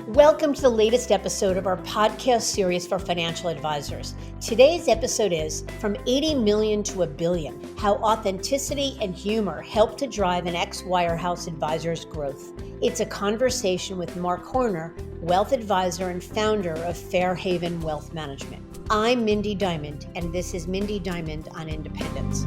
Welcome to the latest episode of our podcast series for financial advisors. Today's episode is From 80 Million to a Billion, How Authenticity and Humor Help to Drive an Ex-Wirehouse Advisor's Growth. It's a conversation with Marc Horner, wealth advisor and founder of Fairhaven Wealth Management. I'm Mindy Diamond, and this is Mindy Diamond on Independence.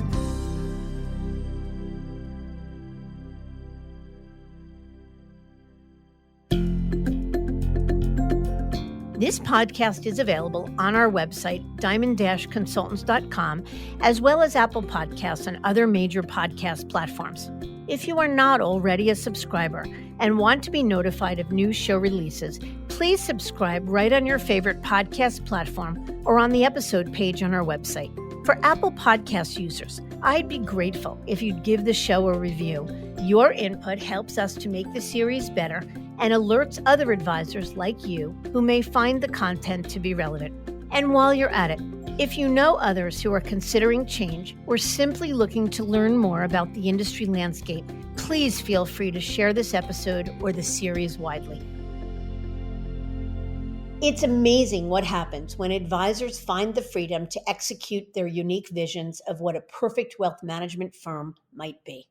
This podcast is available on our website, diamond-consultants.com, as well as Apple Podcasts and other major podcast platforms. If you are not already a subscriber and want to be notified of new show releases, please subscribe right on your favorite podcast platform or on the episode page on our website. For Apple Podcast users, I'd be grateful if you'd give the show a review. Your input helps us to make the series better and alerts other advisors like you who may find the content to be relevant. And while you're at it, if you know others who are considering change or simply looking to learn more about the industry landscape, please feel free to share this episode or the series widely. It's amazing what happens when advisors find the freedom to execute their unique visions of what a perfect wealth management firm might be.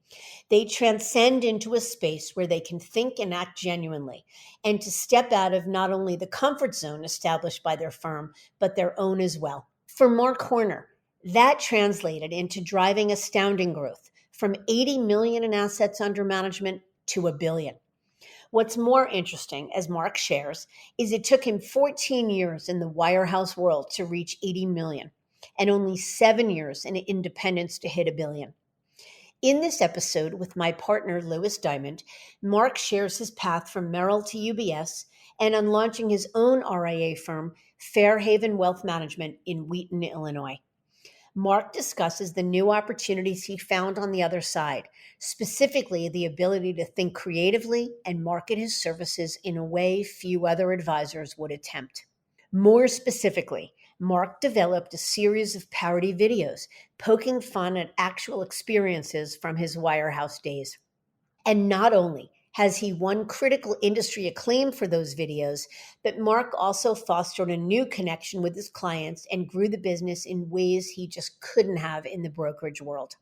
They transcend into a space where they can think and act genuinely, and to step out of not only the comfort zone established by their firm, but their own as well. For Marc Horner, that translated into driving astounding growth from 80 million in assets under management to a billion. What's more interesting, as Marc shares, is it took him 14 years in the wirehouse world to reach 80 million and only 7 years in independence to hit a billion. In this episode with my partner, Lewis Diamond, Marc shares his path from Merrill to UBS and on launching his own RIA firm, Fairhaven Wealth Management in Wheaton, Illinois. Marc discusses the new opportunities he found on the other side, specifically the ability to think creatively and market his services in a way few other advisors would attempt. More specifically, Marc developed a series of parody videos, poking fun at actual experiences from his wirehouse days. And not only has he won critical industry acclaim for those videos, but Marc also fostered a new connection with his clients and grew the business in ways he just couldn't have in the brokerage world.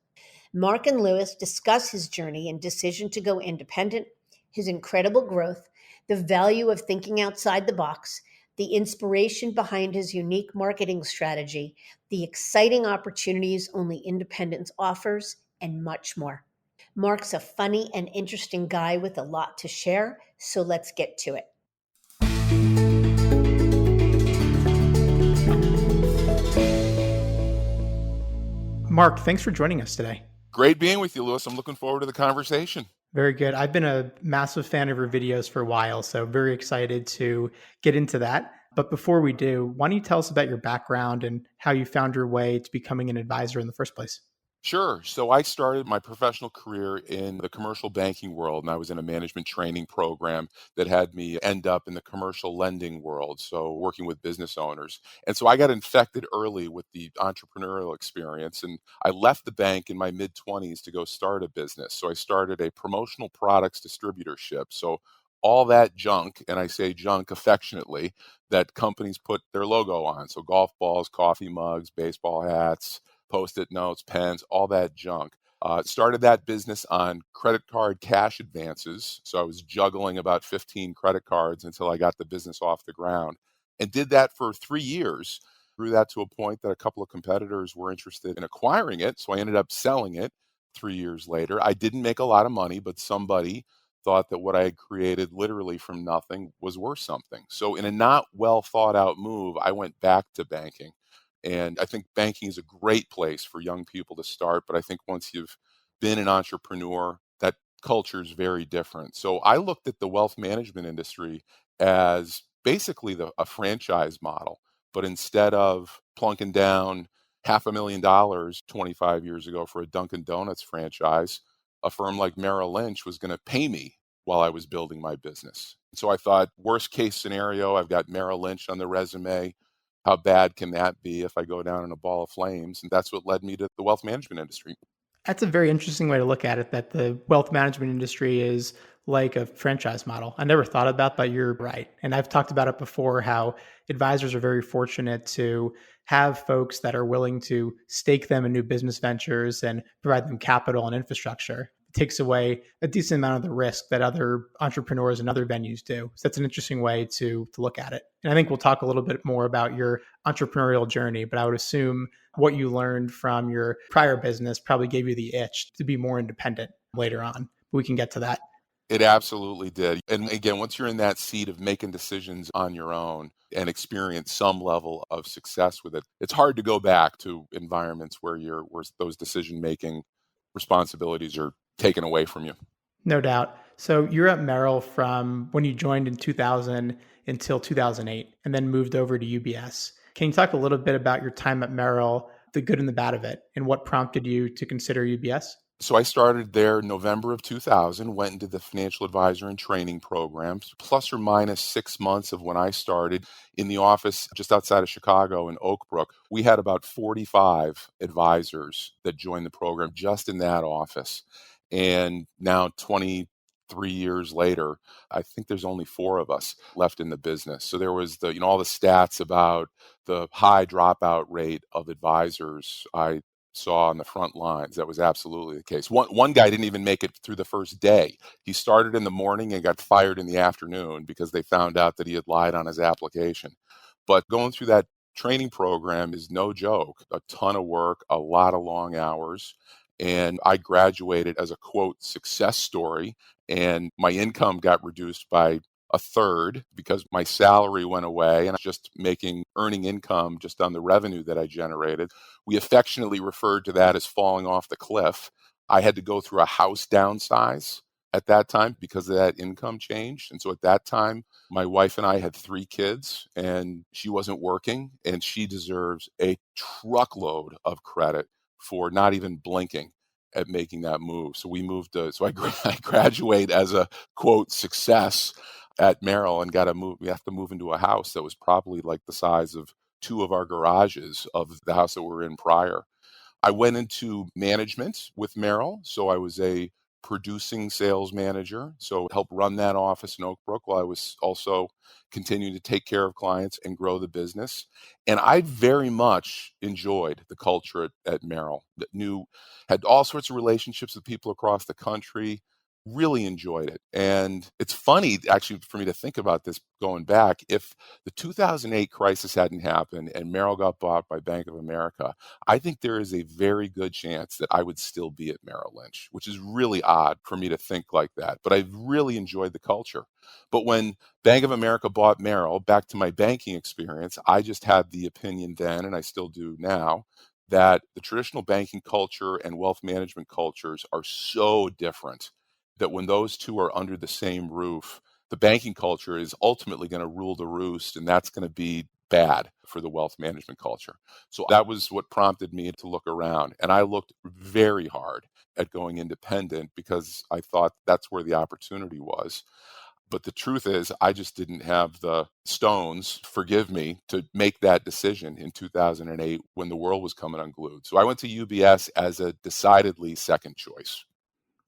Marc and Lewis discuss his journey and decision to go independent, his incredible growth, the value of thinking outside the box, the inspiration behind his unique marketing strategy, the exciting opportunities only independence offers, and much more. Marc's a funny and interesting guy with a lot to share, so let's get to it. Marc, thanks for joining us today. Great being with you, Lewis. I'm looking forward to the conversation. Very good. I've been a massive fan of your videos for a while, so very excited to get into that. But before we do, why don't you tell us about your background and how you found your way to becoming an advisor in the first place? Sure. So I started my professional career in the commercial banking world, and I was in a management training program that had me end up in the commercial lending world, so working with business owners. And so I got infected early with the entrepreneurial experience, and I left the bank in my mid-20s to go start a business. So I started a promotional products distributorship. So all that junk, and I say junk affectionately, that companies put their logo on. So golf balls, coffee mugs, baseball hats, Post-it notes, pens, all that junk. Started that business on credit card cash advances. So I was juggling about 15 credit cards until I got the business off the ground, and did that for 3 years. Grew that to a point that a couple of competitors were interested in acquiring it. So I ended up selling it 3 years later. I didn't make a lot of money, but somebody thought that what I had created literally from nothing was worth something. So in a not well thought out move, I went back to banking. And I think banking is a great place for young people to start. But I think once you've been an entrepreneur, that culture is very different. So I looked at the wealth management industry as basically a franchise model. But instead of plunking down $500,000 25 years ago for a Dunkin' Donuts franchise, a firm like Merrill Lynch was going to pay me while I was building my business. So I thought, worst case scenario, I've got Merrill Lynch on the resume. How bad can that be if I go down in a ball of flames? And that's what led me to the wealth management industry. That's a very interesting way to look at it, that the wealth management industry is like a franchise model. I never thought about, but you're right. And I've talked about it before, how advisors are very fortunate to have folks that are willing to stake them in new business ventures and provide them capital and infrastructure. It takes away a decent amount of the risk that other entrepreneurs and other venues do. So that's an interesting way to look at it. And I think we'll talk a little bit more about your entrepreneurial journey, but I would assume what you learned from your prior business probably gave you the itch to be more independent later on. We can get to that. It absolutely did. And again, once you're in that seat of making decisions on your own and experience some level of success with it, it's hard to go back to environments where those decision making responsibilities are taken away from you. No doubt. So you're at Merrill from when you joined in 2000 until 2008 and then moved over to UBS. Can you talk a little bit about your time at Merrill, the good and the bad of it, and what prompted you to consider UBS? So I started there November of 2000, went into the financial advisor and training programs, plus or minus 6 months of when I started in the office just outside of Chicago in Oak Brook. We had about 45 advisors that joined the program just in that office. And now 23 years later, I think there's only four of us left in the business. So there was all the stats about the high dropout rate of advisors I saw on the front lines. That was absolutely the case. One guy didn't even make it through the first day. He started in the morning and got fired in the afternoon because they found out that he had lied on his application. But going through that training program is no joke. A ton of work, a lot of long hours. And I graduated as a quote success story, and my income got reduced by a third because my salary went away and I was just earning income just on the revenue that I generated. We affectionately referred to that as falling off the cliff. I had to go through a house downsize at that time because of that income change. And so at that time, my wife and I had 3 kids and she wasn't working, and she deserves a truckload of credit for not even blinking at making that move. So we moved I graduate as a quote success at Merrill and we have to move into a house that was probably like the size of 2 of our garages of the house that we were in prior. I went into management with Merrill. So I was a producing sales manager. So helped run that office in Oak Brook while I was also continuing to take care of clients and grow the business. And I very much enjoyed the culture at Merrill. Had all sorts of relationships with people across the country. Really enjoyed it. And it's funny, actually, for me to think about this going back. If the 2008 crisis hadn't happened and Merrill got bought by Bank of America, I think there is a very good chance that I would still be at Merrill Lynch, which is really odd for me to think like that. But I've really enjoyed the culture. But when Bank of America bought Merrill, back to my banking experience, I just had the opinion then, and I still do now, that the traditional banking culture and wealth management cultures are so different that when those two are under the same roof, the banking culture is ultimately going to rule the roost, and that's going to be bad for the wealth management culture. So that was what prompted me to look around. And I looked very hard at going independent because I thought that's where the opportunity was. But the truth is, I just didn't have the stones, forgive me, to make that decision in 2008 when the world was coming unglued. So I went to UBS as a decidedly second choice.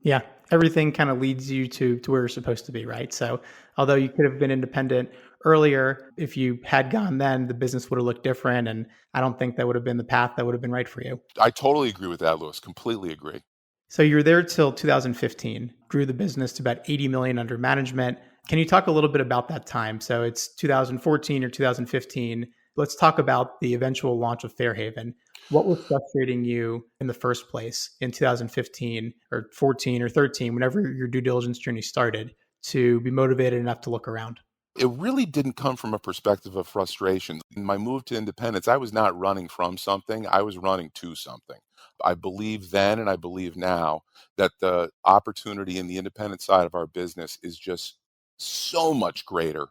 Yeah, everything kind of leads you to where you're supposed to be, right? So although you could have been independent earlier, if you had gone then, the business would have looked different. And I don't think that would have been the path that would have been right for you. I totally agree with that, Lewis. Completely agree. So you were there till 2015, grew the business to about 80 million under management. Can you talk a little bit about that time? So it's 2014 or 2015. Let's talk about the eventual launch of Fairhaven. What was frustrating you in the first place in 2015 or 14 or 13, whenever your due diligence journey started, to be motivated enough to look around? It really didn't come from a perspective of frustration. In my move to independence, I was not running from something, I was running to something. I believe then and I believe now that the opportunity in the independent side of our business is just so much greater.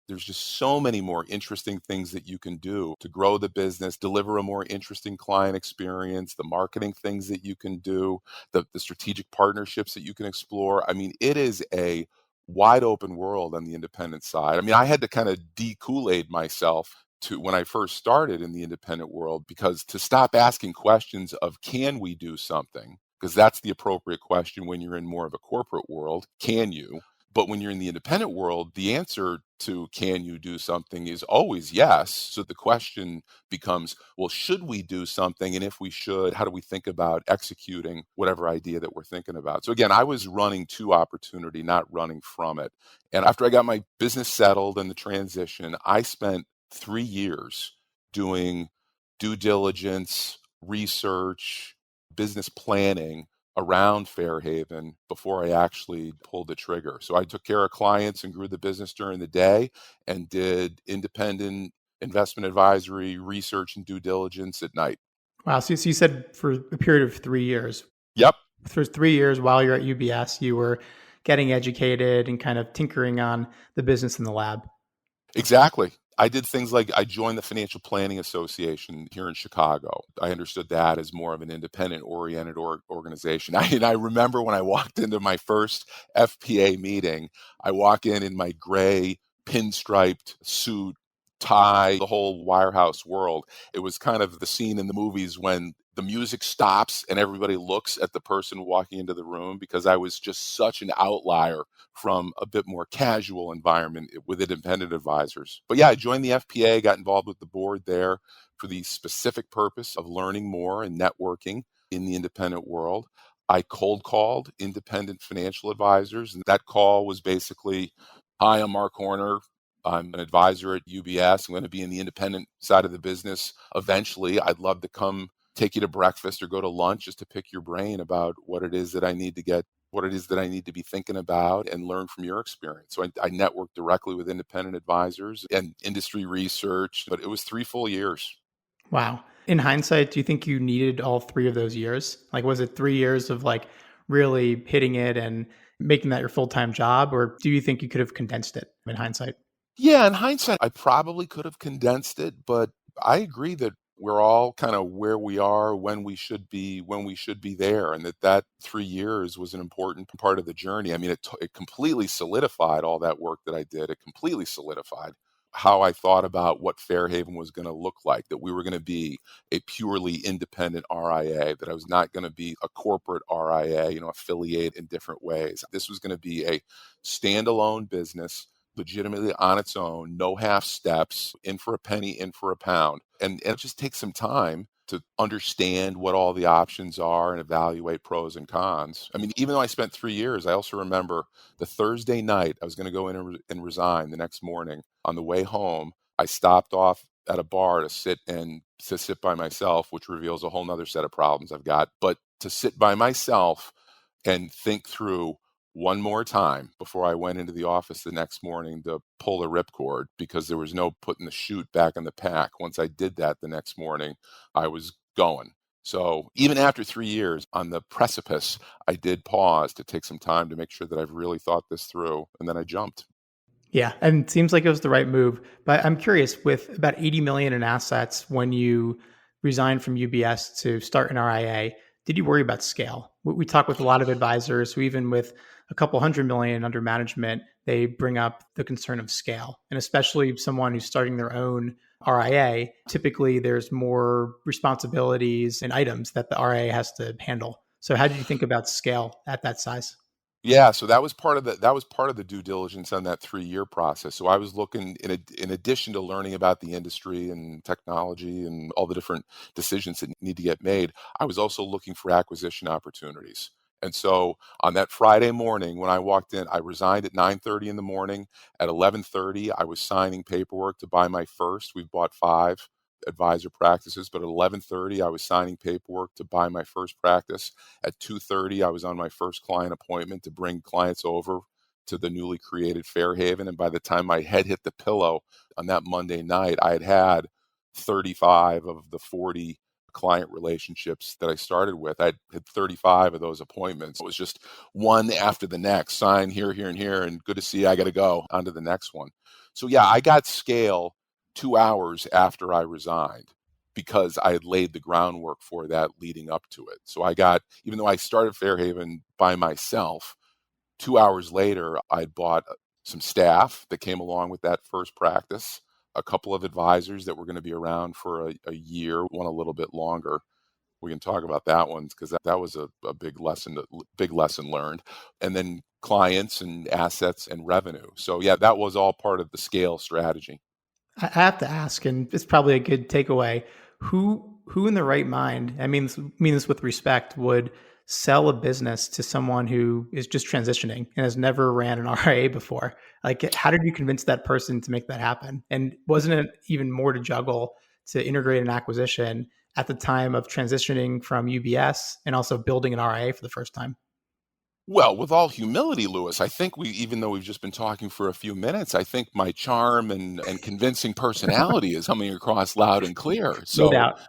There's just so many more interesting things that you can do to grow the business, deliver a more interesting client experience, the marketing things that you can do, the strategic partnerships that you can explore. I mean, it is a wide open world on the independent side. I mean, I had to kind of de-Kool-Aid myself to when I first started in the independent world, because to stop asking questions of can we do something? because that's the appropriate question when you're in more of a corporate world. Can you? But when you're in the independent world, the answer to can you do something is always yes. So the question becomes, well, should we do something? And if we should, how do we think about executing whatever idea that we're thinking about? So again, I was running to opportunity, not running from it. And after I got my business settled and the transition, I spent 3 years doing due diligence, research, business planning around Fairhaven before I actually pulled the trigger. So I took care of clients and grew the business during the day and did independent investment advisory, research, and due diligence at night. Wow. So you said for a period of 3 years. Yep. For 3 years while you're at UBS, you were getting educated and kind of tinkering on the business in the lab. Exactly. I did things like I joined the Financial Planning Association here in Chicago. I understood that as more of an independent oriented organization. And I remember when I walked into my first FPA meeting, I walk in my gray pinstriped suit, tie, the whole Wirehouse world. It was kind of the scene in the movies when the music stops and everybody looks at the person walking into the room, because I was just such an outlier from a bit more casual environment with independent advisors. But yeah, I joined the FPA, got involved with the board there for the specific purpose of learning more and networking in the independent world. I cold called independent financial advisors, and that call was basically, hi, I'm Marc Horner. I'm an advisor at UBS. I'm going to be in the independent side of the business eventually. I'd love to come take you to breakfast or go to lunch just to pick your brain about what it is that I need to get, what it is that I need to be thinking about and learn from your experience. So I networked directly with independent advisors and industry research, but it was 3 full years. Wow. In hindsight, do you think you needed all 3 of those years? Like, was it 3 years of like really hitting it and making that your full-time job? Or do you think you could have condensed it in hindsight? Yeah, in hindsight, I probably could have condensed it, but I agree that we're all kind of where we are when we should be there, and that 3 years was an important part of the journey. I mean, it completely solidified all that work that I did. It completely solidified how I thought about what Fairhaven was going to look like, that we were going to be a purely independent RIA, that I was not going to be a corporate RIA, affiliate in different ways. This was going to be a standalone business, legitimately on its own, no half steps, in for a penny, in for a pound. And it just takes some time to understand what all the options are and evaluate pros and cons. I mean, even though I spent 3 years, I also remember the Thursday night I was going to go in and resign the next morning. On the way home, I stopped off at a bar to sit by myself, which reveals a whole nother set of problems I've got. But to sit by myself and think through one more time before I went into the office the next morning to pull the ripcord, because there was no putting the chute back in the pack. Once I did that the next morning, I was going. So even after 3 years on the precipice, I did pause to take some time to make sure that I've really thought this through, and then I jumped. Yeah, and it seems like it was the right move. But I'm curious, with about 80 million in assets when you resigned from UBS to start an RIA, did you worry about scale? We talk with a lot of advisors who, even with a couple 100 million under management, they bring up the concern of scale. And especially someone who's starting their own RIA, typically there's more responsibilities and items that the RIA has to handle. So how did you think about scale at that size? Yeah, so that was part of the due diligence on that 3 year process. So I was looking in addition to learning about the industry and technology and all the different decisions that need to get made, I was also looking for acquisition opportunities. And so on that Friday morning when I walked in, I resigned at 9:30 in the morning. At 11:30, I was signing paperwork to buy my first. We've bought 5 advisor practices, but at 11:30, I was signing paperwork to buy my first practice. At 2:30, I was on my first client appointment to bring clients over to the newly created Fairhaven. And by the time my head hit the pillow on that Monday night, I had 35 of the 40 client relationships that I started with. I had 35 of those appointments. It was just one after the next, sign here, here, and here, and good to see you. I got to go on to the next one. So yeah, I got scale 2 hours after I resigned, because I had laid the groundwork for that leading up to it. So even though I started Fairhaven by myself, 2 hours later, I'd bought some staff that came along with that first practice, a couple of advisors that were going to be around for a year, one a little bit longer, we can talk about that one because that was a big lesson learned. And then clients and assets and revenue. So yeah, that was all part of the scale strategy. I have to ask, and it's probably a good takeaway. Who in their right mind, mean this with respect, would sell a business to someone who is just transitioning and has never ran an RIA before? Like, how did you convince that person to make that happen? And wasn't it even more to juggle to integrate an acquisition at the time of transitioning from UBS and also building an RIA for the first time? Well, with all humility, Lewis, I think even though we've just been talking for a few minutes, I think my charm and convincing personality is coming across loud and clear. No So doubt.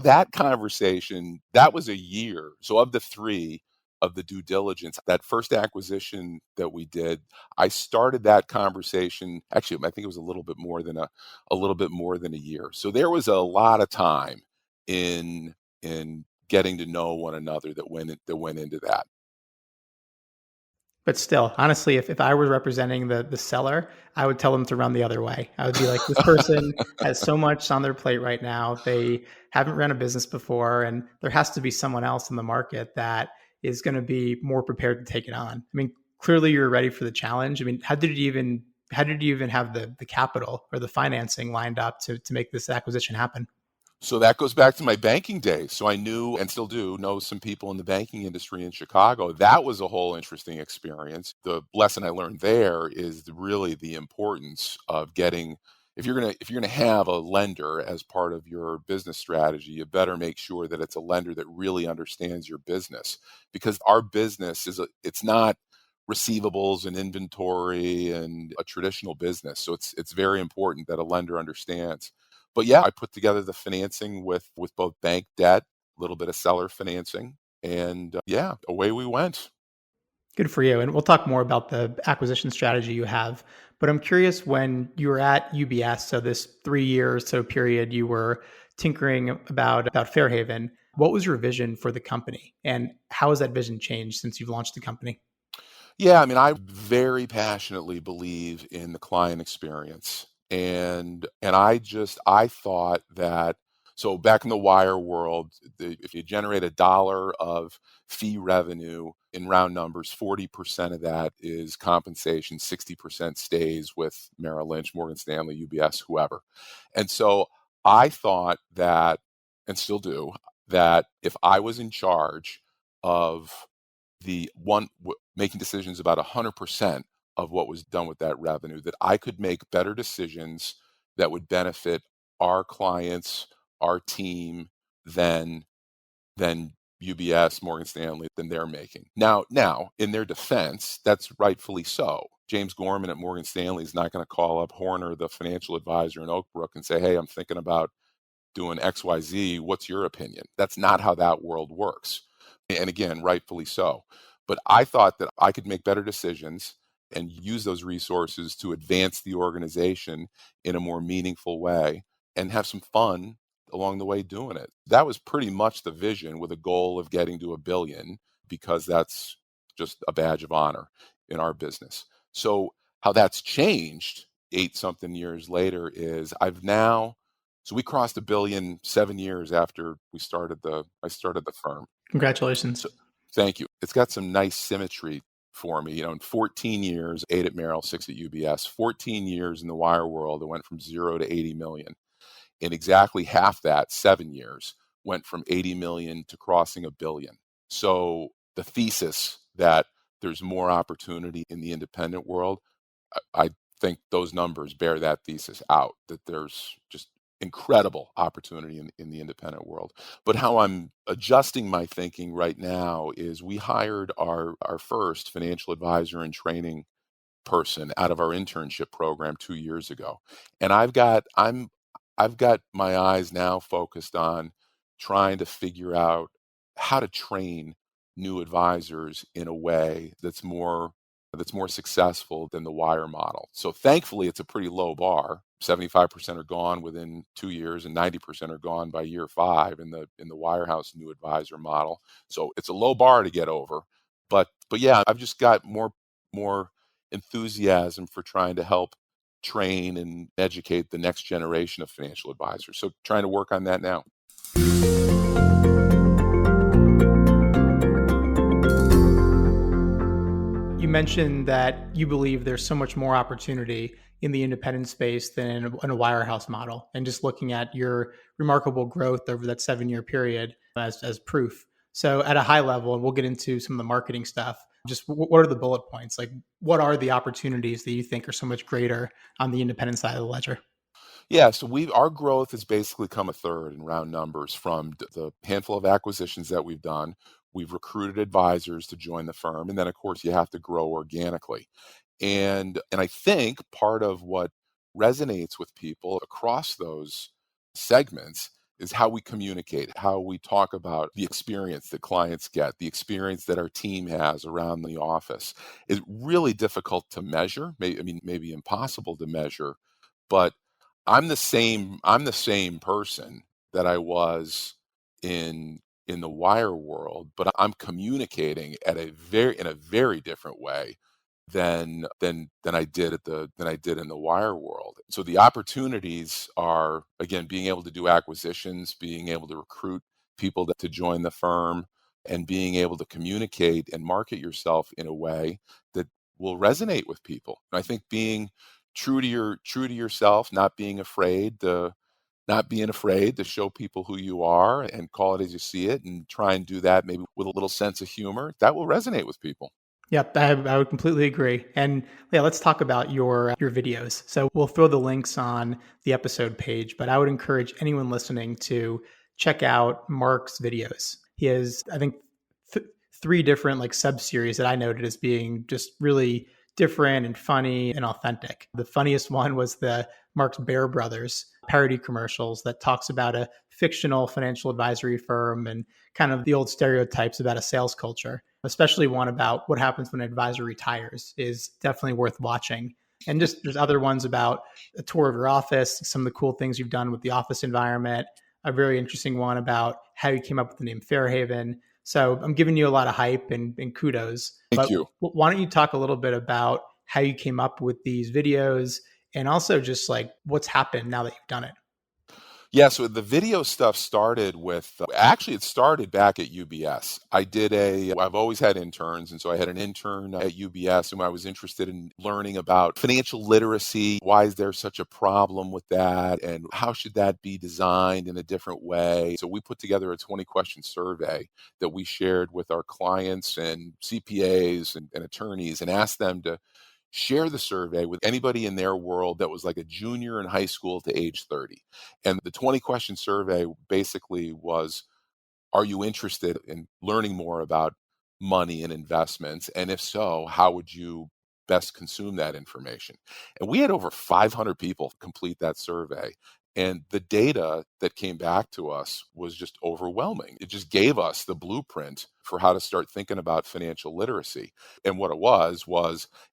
that conversation, that was a year. So of the three of the due diligence, that first acquisition that we did, I started that conversation. Actually, I think it was a little bit more than a year. So there was a lot of time in getting to know one another that went into that. But still, honestly, if I were representing the seller, I would tell them to run the other way. I would be like, this person has so much on their plate right now. They haven't ran a business before, and there has to be someone else in the market that is going to be more prepared to take it on. I mean, clearly you're ready for the challenge. I mean, how did you even have the capital or the financing lined up to make this acquisition happen? So that goes back to my banking days. So I knew and still do know some people in the banking industry in Chicago. That was a whole interesting experience. The lesson I learned there is really the importance of getting if you're gonna have a lender as part of your business strategy, you better make sure that it's a lender that really understands your business because our business it's not receivables and inventory and a traditional business. So it's very important that a lender understands. But yeah, I put together the financing with both bank debt, a little bit of seller financing, and yeah, away we went. Good for you. And we'll talk more about the acquisition strategy you have. But I'm curious, when you were at UBS, so this 3 year or so period, you were tinkering about Fairhaven. What was your vision for the company? And how has that vision changed since you've launched the company? Yeah, I mean, I very passionately believe in the client experience. And I thought that so back in the wire world, if you generate $1 of fee revenue in round numbers, 40% of that is compensation, 60% stays with Merrill Lynch, Morgan Stanley, UBS, whoever. And so I thought that, and still do, that if I was in charge of making decisions about 100% of what was done with that revenue, that I could make better decisions that would benefit our clients, our team than UBS, Morgan Stanley than they're making. Now, in their defense, that's rightfully so. James Gorman at Morgan Stanley is not going to call up Horner, the financial advisor in Oak Brook, and say, "Hey, I'm thinking about doing XYZ. What's your opinion?" That's not how that world works. And again, rightfully so. But I thought that I could make better decisions and use those resources to advance the organization in a more meaningful way and have some fun along the way doing it. That was pretty much the vision with a goal of getting to 1 billion because that's just a badge of honor in our business. So how that's changed 8 something years later is so we crossed 1 billion 7 years after I started the firm. Congratulations. So thank you. It's got some nice symmetry for me. In 14 years, 8 at Merrill, 6 at UBS, 14 years in the wire world, it went from 0 to 80 million. In exactly half that, 7 years, went from 80 million to crossing 1 billion. So the thesis that there's more opportunity in the independent world, I think those numbers bear that thesis out, that there's just incredible opportunity in the independent world. But how I'm adjusting my thinking right now is we hired our first financial advisor and training person out of our internship program 2 years ago. And I've got my eyes now focused on trying to figure out how to train new advisors in a way that's more successful than the wire model. So thankfully it's a pretty low bar. 75% are gone within 2 years and 90% are gone by year 5 in the Wirehouse new advisor model. So it's a low bar to get over. But yeah, I've just got more enthusiasm for trying to help train and educate the next generation of financial advisors. So trying to work on that now. You mentioned that you believe there's so much more opportunity in the independent space than in a wirehouse model. And just looking at your remarkable growth over that 7-year period as proof. So at a high level, and we'll get into some of the marketing stuff, just what are the bullet points? Like, what are the opportunities that you think are so much greater on the independent side of the ledger? Yeah, so our growth has basically come a third in round numbers from the handful of acquisitions that we've done. We've recruited advisors to join the firm, and then of course you have to grow organically. And I think part of what resonates with people across those segments is how we communicate, how we talk about the experience that clients get, the experience that our team has around the office. Is really difficult to measure, maybe impossible to measure, but I'm the same person that I was in the wire world, but I'm communicating in a very different way than I did in the wire world. So the opportunities are, again, being able to do acquisitions, being able to recruit people to join the firm, and being able to communicate and market yourself in a way that will resonate with people. And I think being true to yourself, not being afraid to show people who you are and call it as you see it, and try and do that maybe with a little sense of humor, that will resonate with people. Yep, I would completely agree. And yeah, let's talk about your videos. So we'll throw the links on the episode page, but I would encourage anyone listening to check out Marc's videos. He has, I think, 3 different like sub series that I noted as being just really different and funny and authentic. The funniest one was the Marc's Bear Brothers parody commercials that talks about a fictional financial advisory firm and kind of the old stereotypes about a sales culture. Especially one about what happens when an advisor retires is definitely worth watching. And just there's other ones about a tour of your office, some of the cool things you've done with the office environment, a very interesting one about how you came up with the name Fairhaven. So I'm giving you a lot of hype and kudos. Thank But you. why don't you talk a little bit about how you came up with these videos and also just like what's happened now that you've done it? Yeah, so the video stuff started with actually, it started back at UBS. I've always had interns, and so I had an intern at UBS whom I was interested in learning about financial literacy. Why is there such a problem with that? And how should that be designed in a different way? So we put together a 20-question survey that we shared with our clients and CPAs and attorneys, and asked them to share the survey with anybody in their world that was like a junior in high school to age 30. And the 20-question survey basically was, are you interested in learning more about money and investments? And if so, how would you best consume that information? And we had over 500 people complete that survey. And the data that came back to us was just overwhelming. It just gave us the blueprint for how to start thinking about financial literacy. And what it was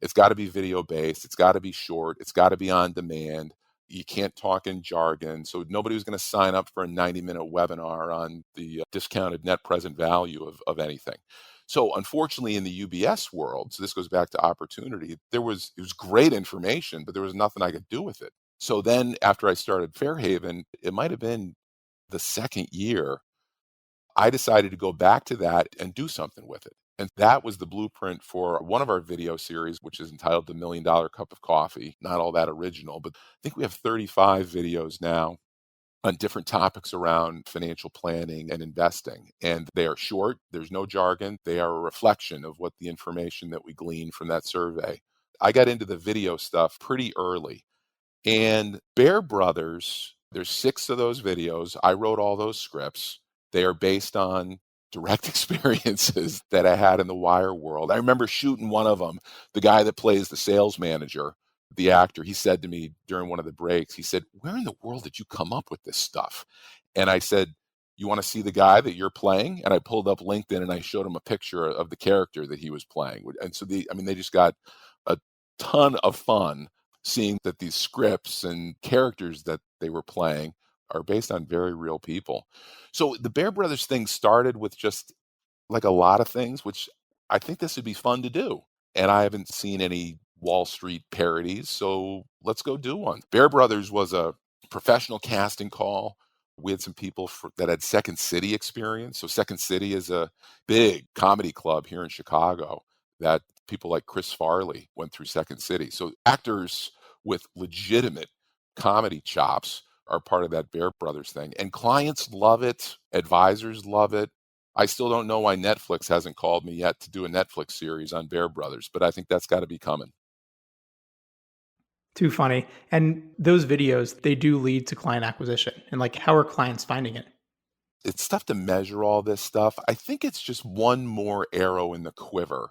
it's got to be video based, it's got to be short, it's got to be on demand. You can't talk in jargon. So nobody was going to sign up for a 90-minute webinar on the discounted net present value of anything. So unfortunately, in the UBS world, so this goes back to opportunity, it was great information, but there was nothing I could do with it. So then after I started Fairhaven, it might have been the second year, I decided to go back to that and do something with it. And that was the blueprint for one of our video series, which is entitled The $1 Million Cup of Coffee. Not all that original, but I think we have 35 videos now on different topics around financial planning and investing. And they are short, there's no jargon. They are a reflection of what the information that we gleaned from that survey. I got into the video stuff pretty early. And Bear Brothers, there's 6 of those videos. I wrote all those scripts. They are based on direct experiences that I had in the wire world. I remember shooting one of them. The guy that plays the sales manager, the actor, he said to me during one of the breaks, he said, "Where in the world did you come up with this stuff?" And I said, "You want to see the guy that you're playing?" And I pulled up LinkedIn and I showed him a picture of the character that he was playing. And so they just got a ton of fun seeing that these scripts and characters that they were playing are based on very real people. So the Bear Brothers thing started with just like a lot of things, which I think this would be fun to do. And I haven't seen any Wall Street parodies, so let's go do one. Bear Brothers was a professional casting call. We had some people that had Second City experience. So Second City is a big comedy club here in Chicago that People like Chris Farley went through Second City. So actors with legitimate comedy chops are part of that Bear Brothers thing. And clients love it, advisors love it. I still don't know why Netflix hasn't called me yet to do a Netflix series on Bear Brothers, but I think that's got to be coming. Too funny. And those videos, they do lead to client acquisition. And like, how are clients finding it? It's tough to measure all this stuff. I think it's just one more arrow in the quiver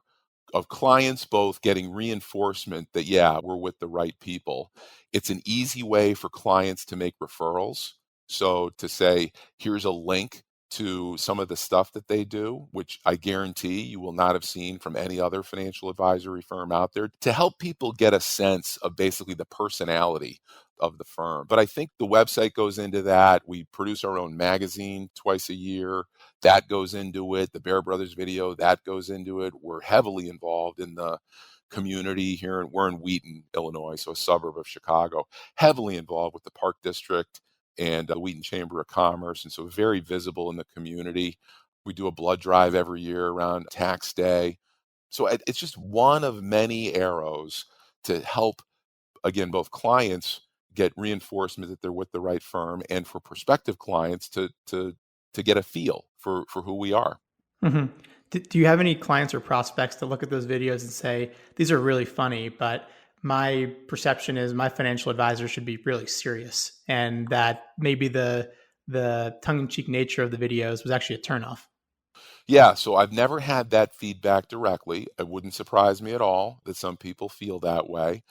of clients both getting reinforcement that, yeah, we're with the right people. It's an easy way for clients to make referrals. So to say, here's a link to some of the stuff that they do, which I guarantee you will not have seen from any other financial advisory firm out there, to help people get a sense of basically the personality of the firm. But I think the website goes into that. We produce our own magazine twice a year. That goes into it. The Bear Brothers video, that goes into it. We're heavily involved in the community here. We're in Wheaton, Illinois, so a suburb of Chicago, heavily involved with the Park District and the Wheaton Chamber of Commerce, and so very visible in the community. We do a blood drive every year around tax day. So it's just one of many arrows to help, again, both clients get reinforcement that they're with the right firm, and for prospective clients to get a feel for who we are. hmm Do you have any clients or prospects that look at those videos and say, these are really funny, but my perception is my financial advisor should be really serious, and that maybe the tongue-in-cheek nature of the videos was actually a turnoff? Yeah, so I've never had that feedback directly. It wouldn't surprise me at all that some people feel that way.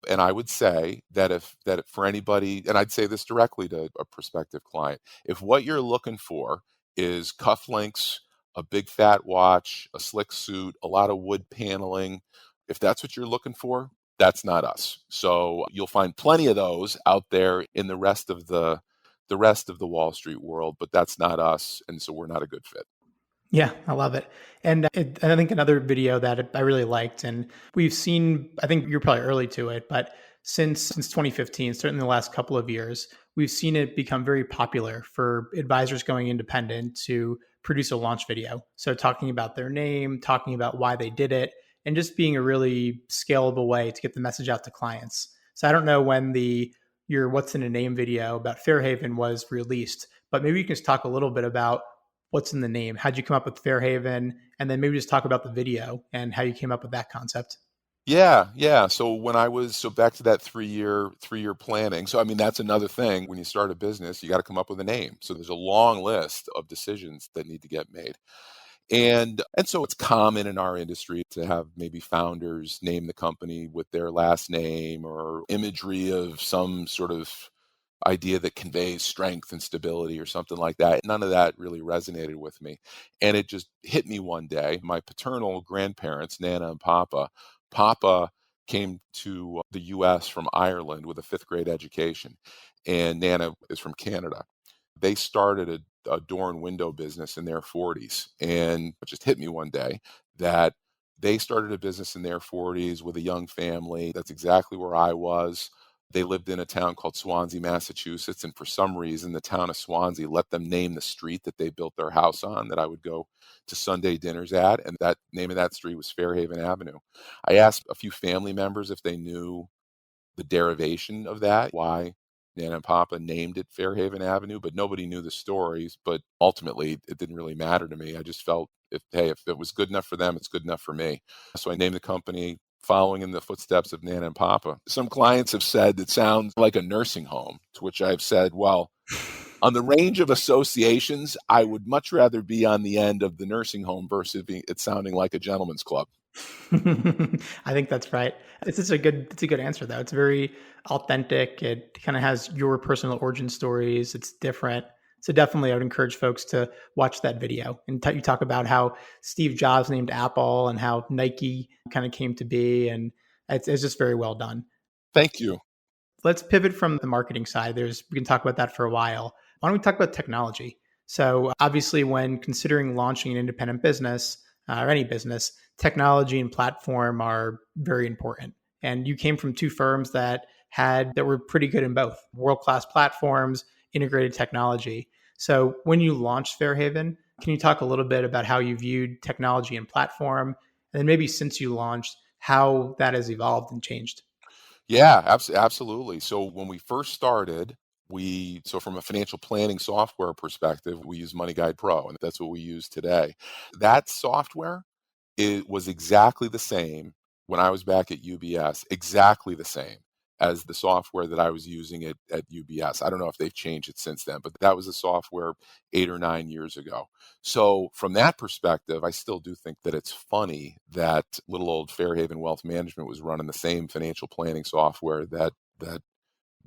And I would say that if for anybody, and I'd say this directly to a prospective client, if what you're looking for is cufflinks, a big fat watch, a slick suit, a lot of wood paneling, if that's what you're looking for, that's not us. So you'll find plenty of those out there in the rest of the Wall Street world, but that's not us, and so we're not a good fit. Yeah, I love it. And I think another video that I really liked, and we've seen, I think you're probably early to it, but since 2015, certainly the last couple of years, we've seen it become very popular for advisors going independent to produce a launch video. So talking about their name, talking about why they did it, and just being a really scalable way to get the message out to clients. So I don't know when your What's in a Name video about Fairhaven was released, but maybe you can just talk a little bit about what's in the name. How'd you come up with Fairhaven? And then maybe just talk about the video and how you came up with that concept. Yeah. So back to that three year planning. So I mean, that's another thing. When you start a business, you got to come up with a name. So there's a long list of decisions that need to get made. And so it's common in our industry to have maybe founders name the company with their last name or imagery of some sort of idea that conveys strength and stability or something like that. None of that really resonated with me. And it just hit me one day. My paternal grandparents, Nana and Papa came to the US from Ireland with a fifth grade education, and Nana is from Canada. They started a door and window business in their 40s. And it just hit me one day that they started a business in their 40s with a young family. That's exactly where I was. They lived in a town called Swansea, Massachusetts. And for some reason, the town of Swansea let them name the street that they built their house on that I would go to Sunday dinners at. And that name of that street was Fairhaven Avenue. I asked a few family members if they knew the derivation of that, why Nana and Papa named it Fairhaven Avenue, but nobody knew the stories. But ultimately, it didn't really matter to me. I just felt if it was good enough for them, it's good enough for me. So I named the company following in the footsteps of Nana and Papa. Some clients have said it sounds like a nursing home, to which I've said, well, on the range of associations, I would much rather be on the end of the nursing home versus it sounding like a gentleman's club. I think that's right. It's a good answer though. It's very authentic. It kind of has your personal origin stories. It's different. So definitely I would encourage folks to watch that video. And you talk about how Steve Jobs named Apple and how Nike kind of came to be. And it's just very well done. Thank you. Let's pivot from the marketing side. We can talk about that for a while. Why don't we talk about technology? So obviously when considering launching an independent business or any business, technology and platform are very important. And you came from two firms that were pretty good in both world-class platforms, integrated technology. So when you launched Fairhaven, can you talk a little bit about how you viewed technology and platform And then maybe since you launched, how that has evolved and changed. Yeah, absolutely. So when we first started, so from a financial planning software perspective, we use Money Guide Pro, and that's what we use today. That software, it was exactly the same when I was back at UBS, exactly the same as the software that I was using at UBS. I don't know if they've changed it since then, but that was the software 8 or 9 years ago. So from that perspective, I still do think that it's funny that little old Fairhaven Wealth Management was running the same financial planning software that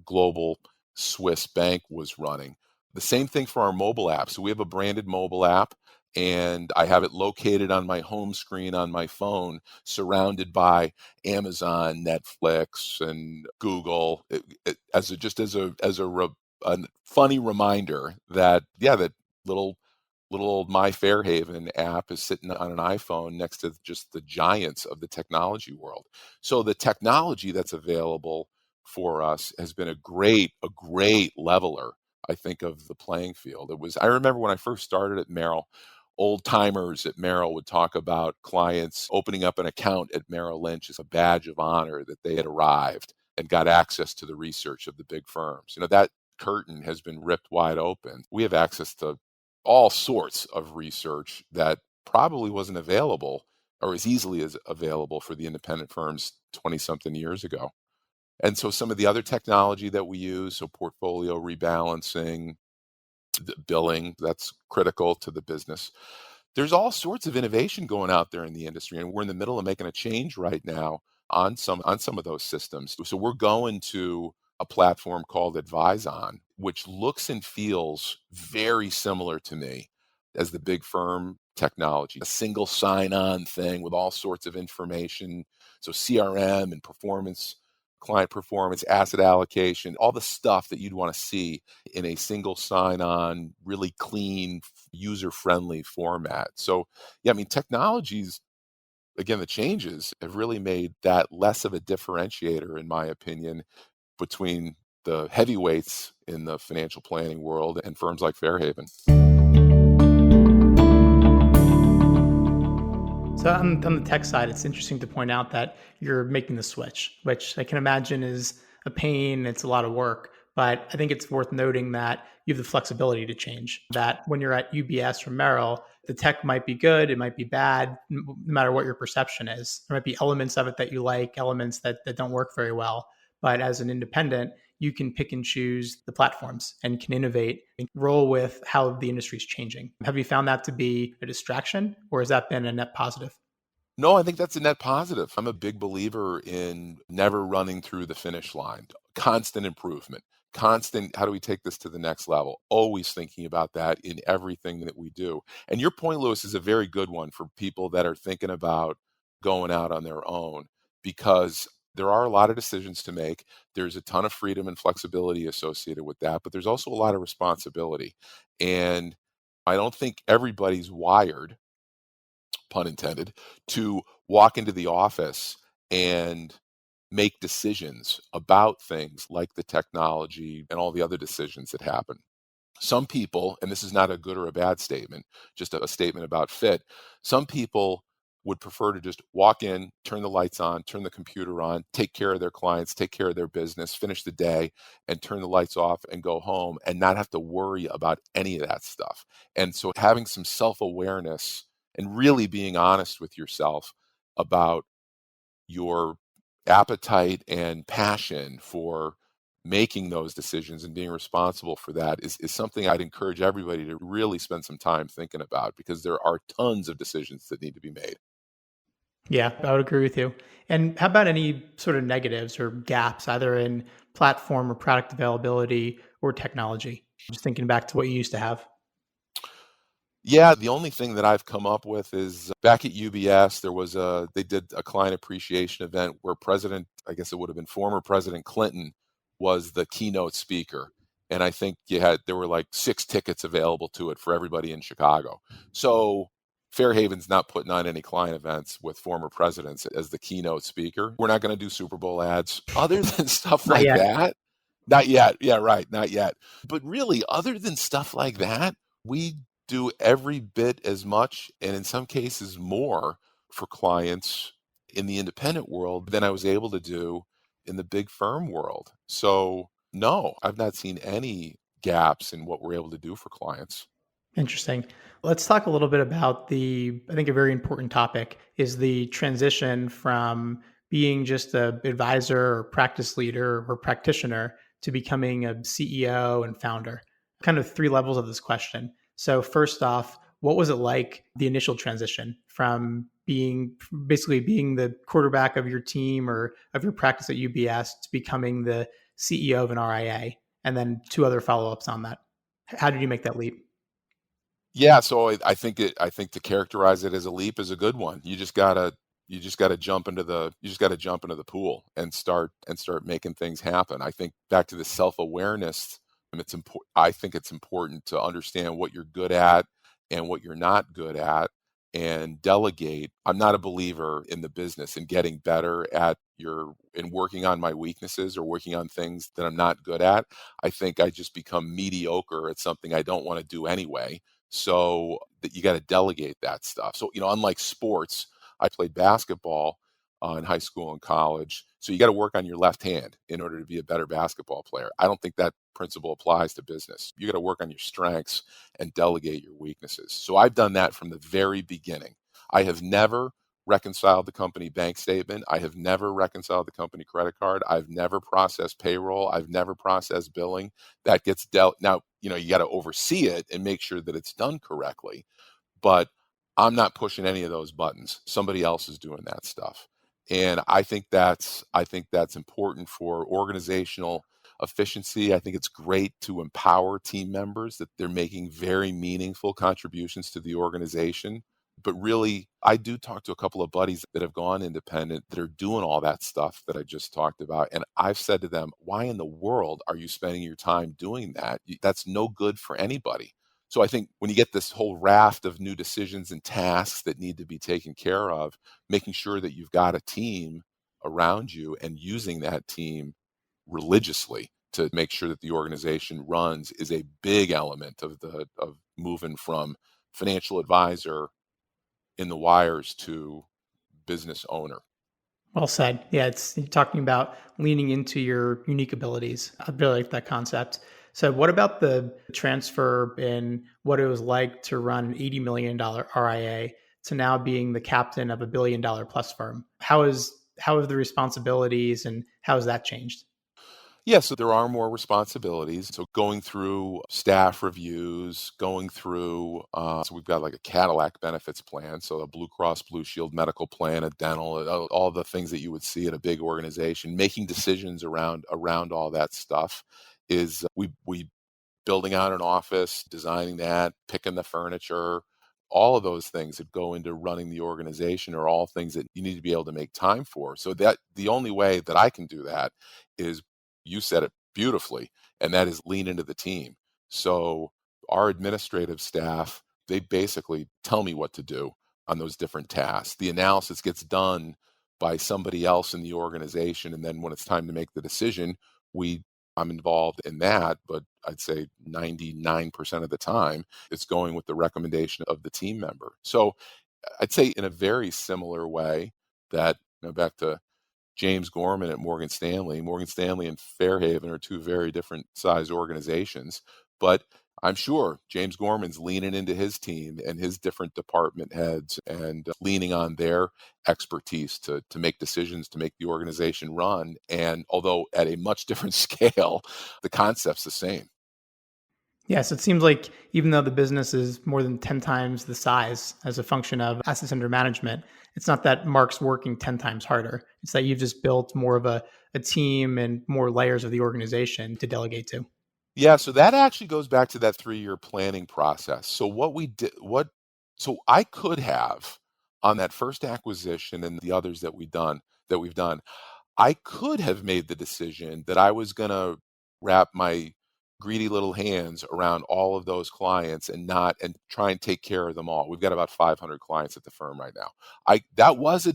global Swiss bank was running. The same thing for our mobile app. So we have a branded mobile app, and I have it located on my home screen on my phone, surrounded by Amazon, Netflix, and Google, a funny reminder that that little little old My Fairhaven app is sitting on an iPhone next to just the giants of the technology world. So the technology that's available for us has been a great leveler, I think, of the playing field. I remember when I first started at Merrill, old timers at Merrill would talk about clients opening up an account at Merrill Lynch as a badge of honor that they had arrived and got access to the research of the big firms. That curtain has been ripped wide open. We have access to all sorts of research that probably wasn't available or as easily as available for the independent firms 20 something years ago. And so some of the other technology that we use, so portfolio rebalancing, the billing, that's critical to the business. There's all sorts of innovation going out there in the industry, and we're in the middle of making a change right now on some of those systems. So we're going to a platform called Advise-On, which looks and feels very similar to me as the big firm technology, a single sign-on thing with all sorts of information. So CRM and performance, client performance, asset allocation, all the stuff that you'd want to see in a single sign-on, really clean, user-friendly format. So, yeah, I mean, technologies, again, the changes have really made that less of a differentiator, in my opinion, between the heavyweights in the financial planning world and firms like Fairhaven. So on the tech side, it's interesting to point out that you're making the switch, which I can imagine is a pain. It's a lot of work, but I think it's worth noting that you have the flexibility to change. That when you're at UBS or Merrill, the tech might be good, it might be bad, no matter what your perception is. There might be elements of it that you like, elements that don't work very well. But as an independent, you can pick and choose the platforms and can innovate and roll with how the industry is changing. Have you found that to be a distraction, or has that been a net positive? No, I think that's a net positive. I'm a big believer in never running through the finish line, constant improvement, constant, how do we take this to the next level? Always thinking about that in everything that we do. And your point, Lewis, is a very good one for people that are thinking about going out on their own, because there are a lot of decisions to make. There's a ton of freedom and flexibility associated with that, but there's also a lot of responsibility. And I don't think everybody's wired, pun intended, to walk into the office and make decisions about things like the technology and all the other decisions that happen. Some people, and this is not a good or a bad statement, just a statement about fit, some people would prefer to just walk in, turn the lights on, turn the computer on, take care of their clients, take care of their business, finish the day, and turn the lights off and go home and not have to worry about any of that stuff. And so having some self-awareness and really being honest with yourself about your appetite and passion for making those decisions and being responsible for that is something I'd encourage everybody to really spend some time thinking about, because there are tons of decisions that need to be made. Yeah, I would agree with you. And how about any sort of negatives or gaps, either in platform or product availability or technology? Just thinking back to what you used to have. Yeah, the only thing that I've come up with is back at UBS, they did a client appreciation event where I guess it would have been former President Clinton, was the keynote speaker. And I think there were like 6 tickets available to it for everybody in Chicago. So Fairhaven's not putting on any client events with former presidents as the keynote speaker. We're not going to do Super Bowl ads other than stuff Not like yet. that. Not yet. Yeah, right. Not yet. But really, other than stuff like that, we do every bit as much, and in some cases more, for clients in the independent world than I was able to do in the big firm world. So, no, I've not seen any gaps in what we're able to do for clients. Interesting. Let's talk a little bit about I think a very important topic is the transition from being just a advisor or practice leader or practitioner to becoming a CEO and founder. Kind of three levels of this question. So first off, what was it like the initial transition from basically being the quarterback of your team or of your practice at UBS to becoming the CEO of an RIA? And then two other follow-ups on that. How did you make that leap? Yeah, so I think to characterize it as a leap is a good one. You just gotta jump into the pool and start making things happen. I think back to the self-awareness, I think it's important to understand what you're good at and what you're not good at and delegate. I'm not a believer in the business and getting better at your in working on my weaknesses or working on things that I'm not good at. I think I just become mediocre at something I don't want to do anyway. So that you got to delegate that stuff. So, unlike sports, I played basketball in high school and college. So you got to work on your left hand in order to be a better basketball player. I don't think that principle applies to business. You got to work on your strengths and delegate your weaknesses. So I've done that from the very beginning. I have never reconciled the company bank statement. I have never reconciled the company credit card. I've never processed payroll. I've never processed billing. That gets dealt. Now, you got to oversee it and make sure that it's done correctly, but I'm not pushing any of those buttons. Somebody else is doing that stuff. And I think that's important for organizational efficiency. I think it's great to empower team members that they're making very meaningful contributions to the organization. But really, I do talk to a couple of buddies that have gone independent that are doing all that stuff that I just talked about. And I've said to them, why in the world are you spending your time doing that? That's no good for anybody. So I think when you get this whole raft of new decisions and tasks that need to be taken care of, making sure that you've got a team around you and using that team religiously to make sure that the organization runs is a big element of moving from financial advisor in the wires to business owner. Well said. Yeah, it's you're talking about leaning into your unique abilities. I really like that concept. So, what about the transfer in what it was like to run an $80 million RIA to now being the captain of $1 billion plus firm? How have the responsibilities and how has that changed? Yeah, so there are more responsibilities. So going through staff reviews, so we've got like a Cadillac benefits plan, so a Blue Cross Blue Shield medical plan, a dental, all the things that you would see at a big organization. Making decisions around all that stuff is we building out an office, designing that, picking the furniture, all of those things that go into running the organization are all things that you need to be able to make time for. So that the only way that I can do that is, you said it beautifully, and that is lean into the team. So our administrative staff, they basically tell me what to do on those different tasks. The analysis gets done by somebody else in the organization, and then when it's time to make the decision, we I'm involved in that, but I'd say 99% of the time it's going with the recommendation of the team member. So I'd say in a very similar way that, back to James Gorman at Morgan Stanley. Morgan Stanley and Fairhaven are two very different size organizations, but I'm sure James Gorman's leaning into his team and his different department heads and leaning on their expertise to make decisions to make the organization run. And although at a much different scale, the concept's the same. Yes, it seems like even though the business is more than 10 times the size as a function of assets under management, it's not that Mark's working 10 times harder. It's that you've just built more of a team and more layers of the organization to delegate to. Yeah, so that actually goes back to that 3-year planning process. So what we did, so I could have on that first acquisition and the others that we've done, I could have made the decision that I was going to wrap my greedy little hands around all of those clients and try and take care of them all. We've got about 500 clients at the firm right now. I that was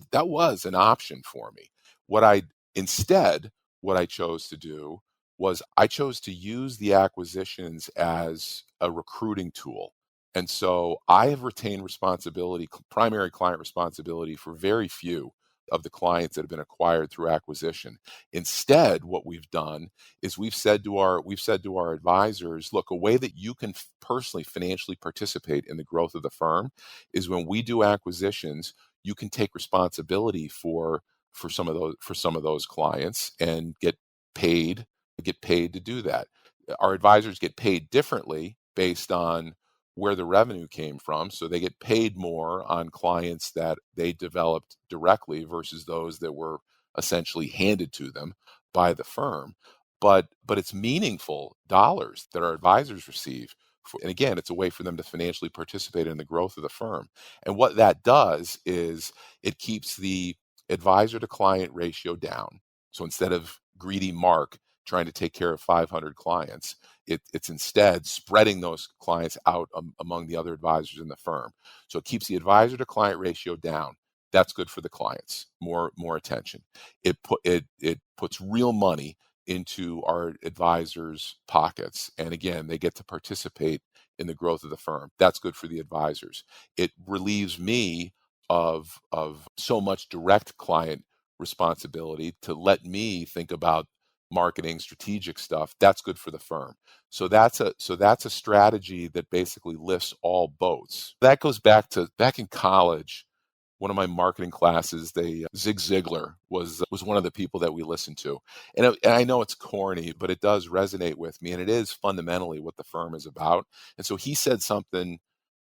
an option for me. What I instead what I chose to do was I chose to use the acquisitions as a recruiting tool And so I have retained responsibility, primary client responsibility for very few of the clients that have been acquired through acquisition. Instead, what we've done is we've said to our advisors, look, a way that you can personally financially participate in the growth of the firm is when we do acquisitions, you can take responsibility for some of those clients and get paid to do that. Our advisors get paid differently based on where the revenue came from. So they get paid more on clients that they developed directly versus those that were essentially handed to them by the firm. But it's meaningful dollars that our advisors receive. And again, it's a way for them to financially participate in the growth of the firm. And what that does is it keeps the advisor to client ratio down. So instead of greedy Mark trying to take care of 500 clients, it's instead spreading those clients out among the other advisors in the firm. So it keeps the advisor to client ratio down. That's good for the clients. More attention. It puts real money into our advisors' pockets, and again, they get to participate in the growth of the firm. That's good for the advisors. It relieves me of so much direct client responsibility to let me think about marketing strategic stuff. That's good for the firm. So that's a strategy that basically lifts all boats. That goes back in college. One of my marketing classes, Zig Ziglar was one of the people that we listened to, and I know it's corny, but it does resonate with me, and it is fundamentally what the firm is about. And so he said something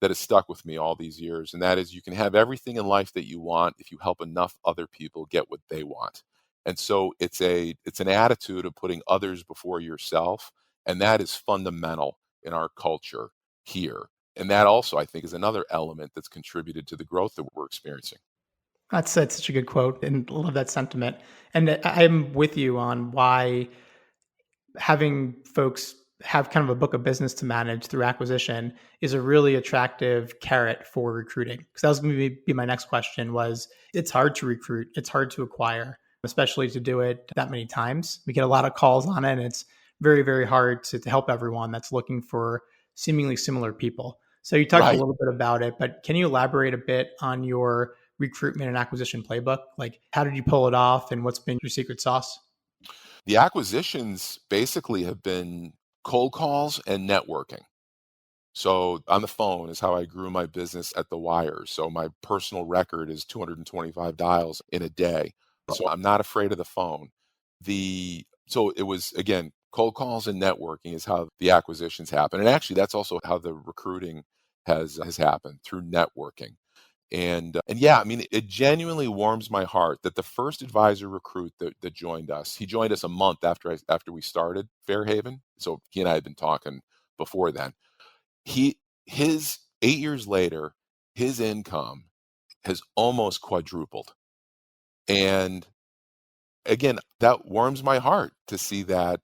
that has stuck with me all these years, and that is you can have everything in life that you want if you help enough other people get what they want. And so it's an attitude of putting others before yourself, and that is fundamental in our culture here. And that also, I think, is another element that's contributed to the growth that we're experiencing. That's such a good quote, and love that sentiment. And I'm with you on why having folks have kind of a book of business to manage through acquisition is a really attractive carrot for recruiting. Because that was going to be my next question was it's hard to recruit. It's hard to acquire, especially to do it that many times. We get a lot of calls on it, and it's very, very hard to help everyone that's looking for seemingly similar people. So you talked a Right. little bit about it, but can you elaborate a bit on your recruitment and acquisition playbook? Like, how did you pull it off, and what's been your secret sauce? The acquisitions basically have been cold calls and networking. So on the phone is how I grew my business at the wire. So my personal record is 225 dials in a day. So I'm not afraid of the phone. So it was again cold calls and networking is how the acquisitions happen. And actually that's also how the recruiting has happened through networking. And yeah, I mean, it genuinely warms my heart that the first advisor recruit that joined us, he joined us a month after we started Fairhaven. So he and I had been talking before then. His 8 years later, his income has almost quadrupled. And again, that warms my heart to see that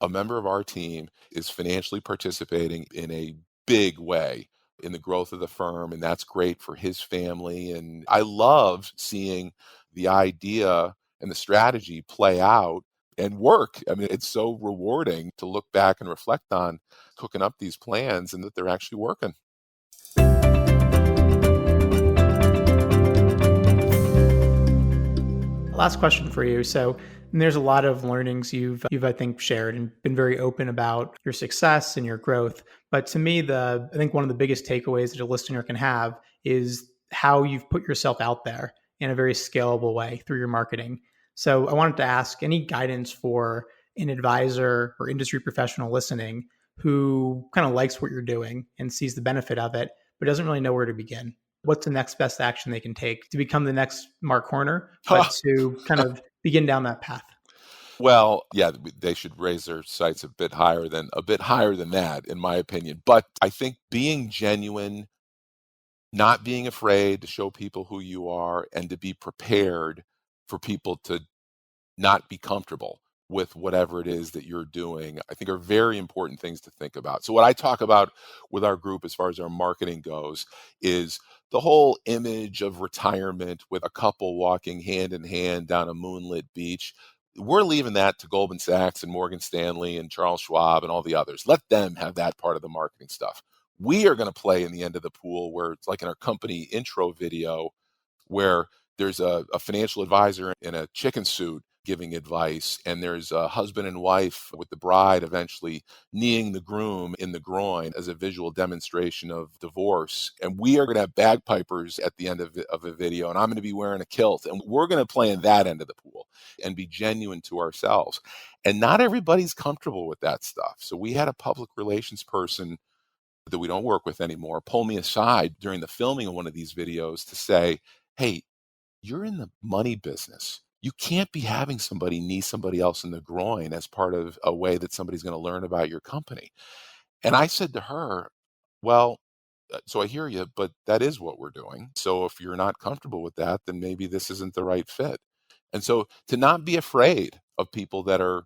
a member of our team is financially participating in a big way in the growth of the firm, and that's great for his family. And I love seeing the idea and the strategy play out and work. I mean, it's so rewarding to look back and reflect on cooking up these plans and that they're actually working. Last question for you. So there's a lot of learnings you've I think shared and been very open about your success and your growth. But to me, I think one of the biggest takeaways that a listener can have is how you've put yourself out there in a very scalable way through your marketing. So I wanted to ask any guidance for an advisor or industry professional listening who kind of likes what you're doing and sees the benefit of it, but doesn't really know where to begin. What's the next best action they can take to become the next Marc Horner, but to kind of begin down that path? Well, yeah, they should raise their sights a bit higher than that, in my opinion. But I think being genuine, not being afraid to show people who you are, and to be prepared for people to not be comfortable with whatever it is that you're doing, I think are very important things to think about. So what I talk about with our group as far as our marketing goes is the whole image of retirement with a couple walking hand in hand down a moonlit beach. We're leaving that to Goldman Sachs and Morgan Stanley and Charles Schwab and all the others. Let them have that part of the marketing stuff. We are going to play in the end of the pool where it's like in our company intro video where there's a financial advisor in a chicken suit giving advice, and there's a husband and wife with the bride eventually kneeing the groom in the groin as a visual demonstration of divorce. And we are going to have bagpipers at the end of a video, and I'm going to be wearing a kilt, and we're going to play in that end of the pool and be genuine to ourselves. And not everybody's comfortable with that stuff. So we had a public relations person that we don't work with anymore pull me aside during the filming of one of these videos to say, hey, you're in the money business. You can't be having somebody knee somebody else in the groin as part of a way that somebody's going to learn about your company. And I said to her, well, so I hear you, but that is what we're doing. So if you're not comfortable with that, then maybe this isn't the right fit. And so to not be afraid of people that are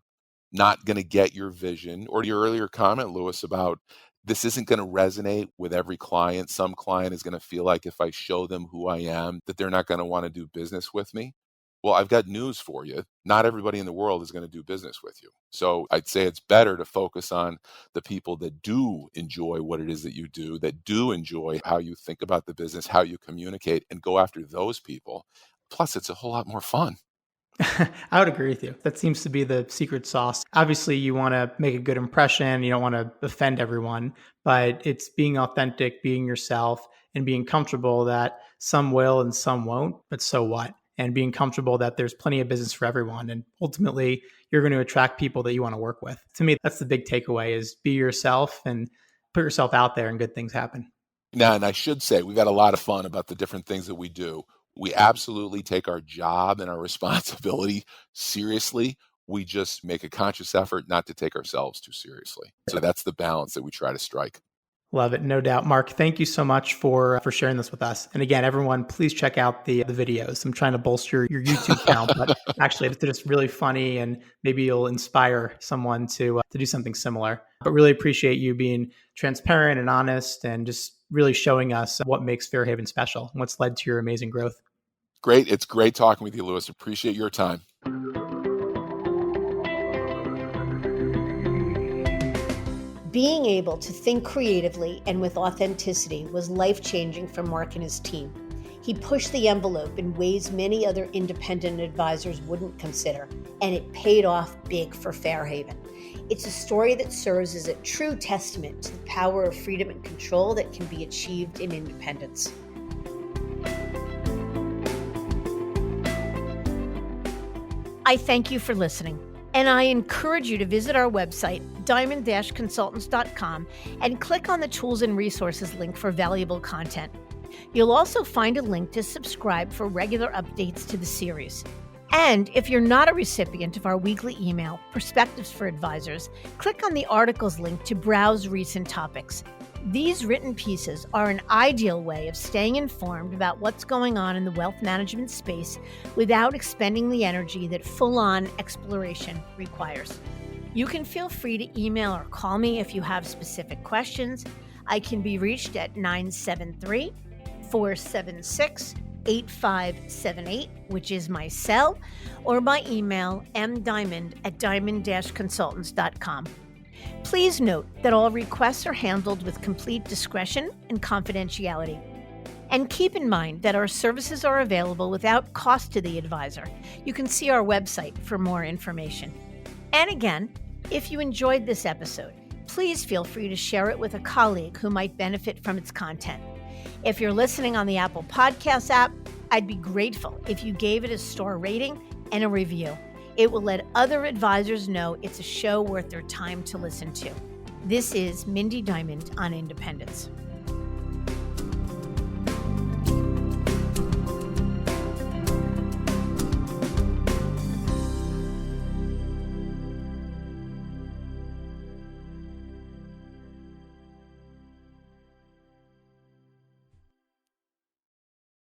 not going to get your vision, or your earlier comment, Lewis, about this isn't going to resonate with every client. Some client is going to feel like if I show them who I am, that they're not going to want to do business with me. Well, I've got news for you. Not everybody in the world is going to do business with you. So I'd say it's better to focus on the people that do enjoy what it is that you do, that do enjoy how you think about the business, how you communicate, and go after those people. Plus, it's a whole lot more fun. I would agree with you. That seems to be the secret sauce. Obviously, you want to make a good impression. You don't want to offend everyone, but it's being authentic, being yourself, and being comfortable that some will and some won't, but so what? And being comfortable that there's plenty of business for everyone. And ultimately, you're going to attract people that you want to work with. To me, that's the big takeaway is be yourself and put yourself out there and good things happen. Now, and I should say, we've had a lot of fun about the different things that we do. We absolutely take our job and our responsibility seriously. We just make a conscious effort not to take ourselves too seriously. So that's the balance that we try to strike. Love it. No doubt. Marc, thank you so much for sharing this with us. And again, everyone, please check out the videos. I'm trying to bolster your YouTube channel, but actually it's just really funny and maybe you'll inspire someone to do something similar. But really appreciate you being transparent and honest and just really showing us what makes Fairhaven special and what's led to your amazing growth. Great. It's great talking with you, Lewis. Appreciate your time. Being able to think creatively and with authenticity was life-changing for Marc and his team. He pushed the envelope in ways many other independent advisors wouldn't consider, and it paid off big for Fairhaven. It's a story that serves as a true testament to the power of freedom and control that can be achieved in independence. I thank you for listening, and I encourage you to visit our website, diamond-consultants.com, and click on the Tools and Resources link for valuable content. You'll also find a link to subscribe for regular updates to the series. And if you're not a recipient of our weekly email, Perspectives for Advisors, click on the articles link to browse recent topics. These written pieces are an ideal way of staying informed about what's going on in the wealth management space without expending the energy that full-on exploration requires. You can feel free to email or call me if you have specific questions. I can be reached at 973-476-8578, which is my cell, or by email mdiamond@diamond-consultants.com. Please note that all requests are handled with complete discretion and confidentiality. And keep in mind that our services are available without cost to the advisor. You can see our website for more information. And again, if you enjoyed this episode, please feel free to share it with a colleague who might benefit from its content. If you're listening on the Apple Podcasts app, I'd be grateful if you gave it a star rating and a review. It will let other advisors know it's a show worth their time to listen to. This is Mindy Diamond on Independence.